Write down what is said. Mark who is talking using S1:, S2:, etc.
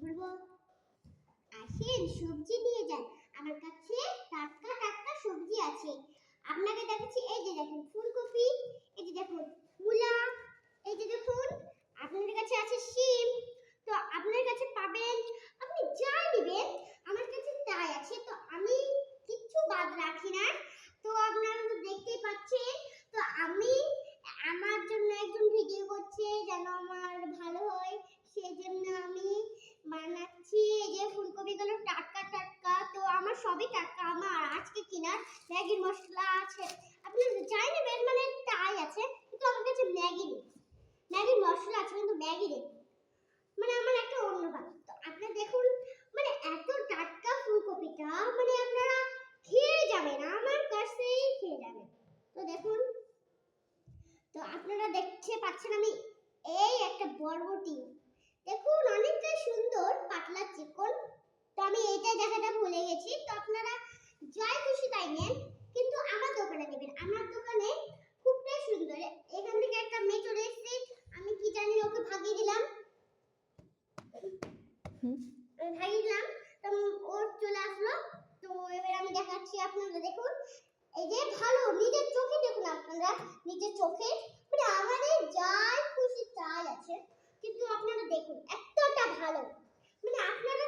S1: বলবো আসেন সবজি নিয়ে যান, আমার কাছে টাটকা টাটকা সবজি আছে। আপনাকে দেখাচ্ছি, এই যে দেখুন ফুলকপি, এই যে দেখুন মূলা, এই যে দেখুন আপনাদের কাছে আছে শিম। তো আপনার কাছে পাবেন, আপনি যা নেবেন আমার কাছে তাই আছে। তো আমি কিচ্ছু বাদ রাখি না। তো আপনারা তো দেখতেই পাচ্ছেন। তো আমি আমার জন্য একজন ভিডিও করছে যেন আমার ভালো হয়, সেজন্য আমি বানাচ্ছি। এই যে ফুলকপিগুলো টাটকা টাটকা, তো আমার সবই টাটকা। আমার আজকে কিনার ম্যাগির মশলা আছে, আপনি যাই নেবেন মানে তাই আছে। কিন্তু আমার কাছে ম্যাগি নেই, ম্যাগির মশলা আছে কিন্তু ম্যাগি নেই, মানে আমার একটা অন্য ভাব। তো আপনারা দেখুন, মানে এত টাটকা ফুলকপিটা, মানে আপনারা খেয়ে যাবেন, আমার কাছেই খেয়ে যাবেন। তো দেখুন, তো আপনারা দেখতে পাচ্ছেন আমি এই একটা বরবটি, দেখুন অনেকটাই সুন্দর পাতলা চিকন। তো আমি এইটাই দেখাটা ভুলে গেছি। তো আপনারা যাই খুশি তাই নেন, কিন্তু আমার দোকানে নেবেন। আমার দোকানে খুবটাই সুন্দর। এখান থেকে একটা মেয়ে চলে এসেছে, আমি কি জানি ওকে ভাগিয়ে দিলাম, ভাগিয়ে দিলাম। তো ও চলে আসলো। তো এবার আমি দেখাচ্ছি, আপনারা দেখুন। এই যে ভালো, নিজের চোখে দেখুন, আপনারা নিজের চোখে, মানে আমাদের যাই খুশি তাই আছে। কিন্তু আপনারা দেখুন এতটা ভালো, মানে আপনারা